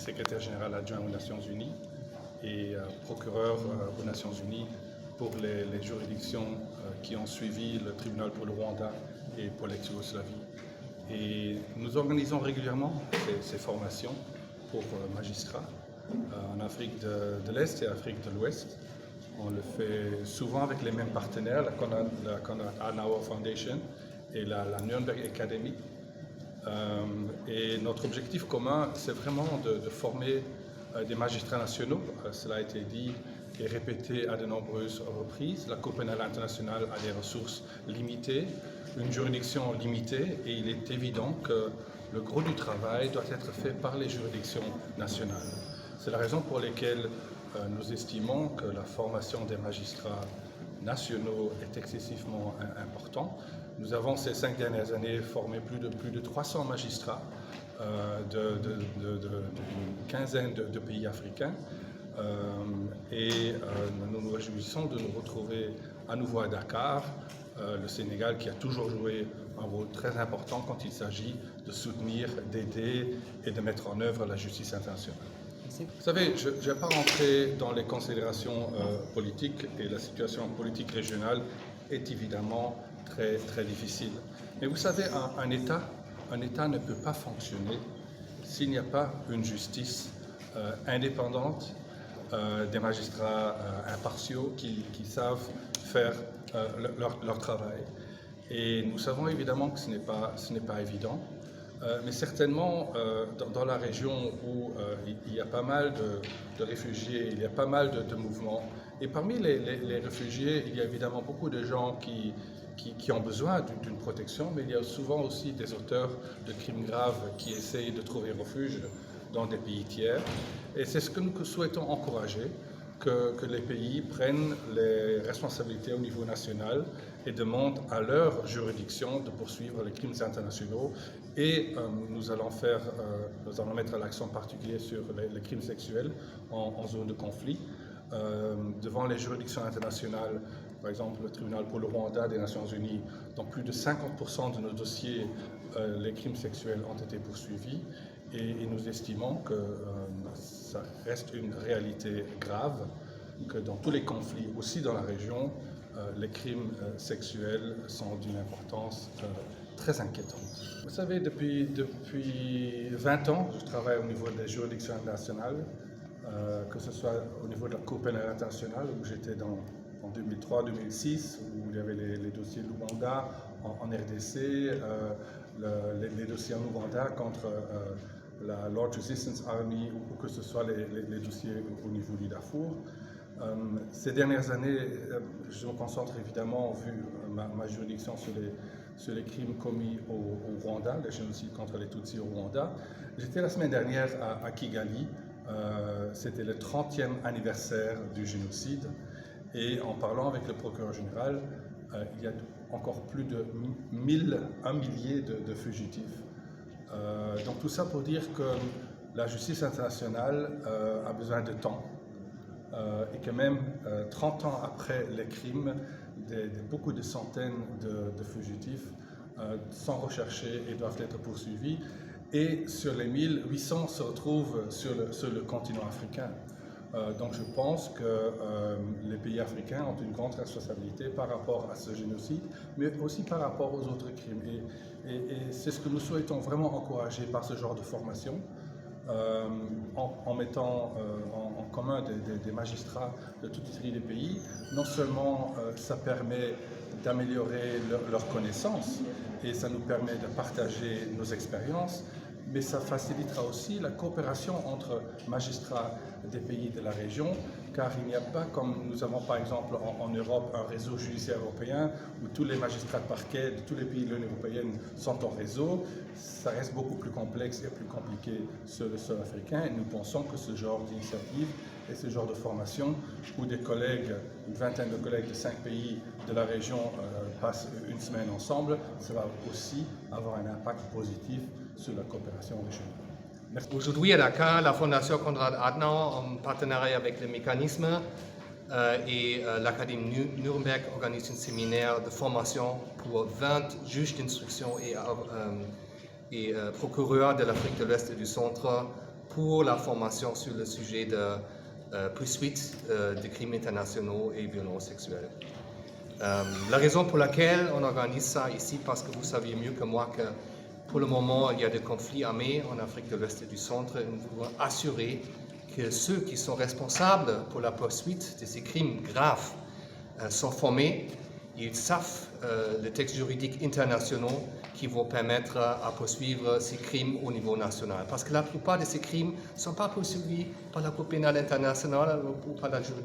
secrétaire général adjoint aux Nations Unies et procureur aux Nations Unies pour les juridictions qui ont suivi le tribunal pour le Rwanda et pour l'ex-Yougoslavie. Et nous organisons régulièrement ces formations pour magistrats en Afrique de l'Est et Afrique de l'Ouest. On le fait souvent avec les mêmes partenaires, la Konrad Adenauer Foundation et la Nürnberg Academy. Et notre objectif commun, c'est vraiment de former des magistrats nationaux. Cela a été dit et répété à de nombreuses reprises. La Cour pénale internationale a des ressources limitées, une juridiction limitée, et il est évident que le gros du travail doit être fait par les juridictions nationales. C'est la raison pour laquelle nous estimons que la formation des magistrats nationaux est excessivement importante. Nous avons ces 5 dernières années formé plus de 300 magistrats d'une quinzaine de pays africains et nous nous réjouissons de nous retrouver à nouveau à Dakar, le Sénégal qui a toujours joué un rôle très important quand il s'agit de soutenir, d'aider et de mettre en œuvre la justice internationale. Vous savez, je ne vais pas rentrer dans les considérations politiques, et la situation politique régionale est évidemment très difficile. Mais vous savez, un État ne peut pas fonctionner s'il n'y a pas une justice indépendante, des magistrats impartiaux qui savent faire leur travail. Et nous savons évidemment que ce n'est pas évident. Mais certainement, dans la région où il y a pas mal de réfugiés, il y a pas mal de mouvements, et parmi les réfugiés, il y a évidemment beaucoup de gens qui ont besoin d'une protection, mais il y a souvent aussi des auteurs de crimes graves qui essayent de trouver refuge dans des pays tiers. Et c'est ce que nous souhaitons encourager, que les pays prennent les responsabilités au niveau national et demandent à leur juridiction de poursuivre les crimes internationaux. Et nous allons mettre l'accent particulier sur les crimes sexuels en zone de conflit. Devant les juridictions internationales, par exemple le tribunal pour le Rwanda des Nations Unies, dans plus de 50% de nos dossiers, les crimes sexuels ont été poursuivis. Et nous estimons que ça reste une réalité grave, que dans tous les conflits, aussi dans la région, les crimes sexuels sont d'une importance très inquiétante. Vous savez, depuis 20 ans, je travaille au niveau des juridictions internationales, que ce soit au niveau de la Cour pénale internationale, où j'étais en 2003-2006, où il y avait les dossiers de l'Ouganda en RDC, les dossiers en Ouganda contre la Lord Resistance Army, ou que ce soit les dossiers au niveau du Darfour. Ces dernières années, je me concentre évidemment, vu ma juridiction, sur les crimes commis au Rwanda, les génocides contre les Tutsis au Rwanda. J'étais la semaine dernière à Kigali, c'était le 30e anniversaire du génocide, et en parlant avec le procureur général, il y a encore plus de 1 millier de fugitifs. Donc tout ça pour dire que la justice internationale a besoin de temps et que même 30 ans après les crimes, beaucoup de centaines de fugitifs sont recherchés et doivent être poursuivis. Et sur les 1800 se retrouvent sur le continent africain. Donc je pense que les pays africains ont une grande responsabilité par rapport à ce génocide, mais aussi par rapport aux autres crimes. Et c'est ce que nous souhaitons vraiment encourager par ce genre de formation, en mettant en commun des magistrats de toute une série de pays. Non seulement ça permet d'améliorer leur connaissance et ça nous permet de partager nos expériences, mais ça facilitera aussi la coopération entre magistrats des pays de la région, car il n'y a pas, comme nous avons par exemple en Europe, un réseau judiciaire européen où tous les magistrats de parquet de tous les pays de l'Union européenne sont en réseau. Ça reste beaucoup plus complexe et plus compliqué sur le sol africain, et nous pensons que ce genre d'initiative et ce genre de formation, où des collègues, une vingtaine de collègues de 5 pays de la région passent une semaine ensemble, ça va aussi avoir un impact positif sur la coopération régionale. Aujourd'hui à Dakar, la Fondation Konrad Adenauer, en partenariat avec le mécanisme et l'Académie Nuremberg, organise un séminaire de formation pour 20 juges d'instruction et procureurs de l'Afrique de l'Ouest et du Centre pour la formation sur le sujet de poursuite de crimes internationaux et violences sexuelles. La raison pour laquelle on organise ça ici, parce que vous saviez mieux que moi que pour le moment, il y a des conflits armés en Afrique de l'Ouest et du Centre. Nous voulons assurer que ceux qui sont responsables pour la poursuite de ces crimes graves sont formés. Ils savent les textes juridiques internationaux qui vont permettre à poursuivre ces crimes au niveau national. Parce que la plupart de ces crimes ne sont pas poursuivis par la Cour pénale internationale ou par la juridiction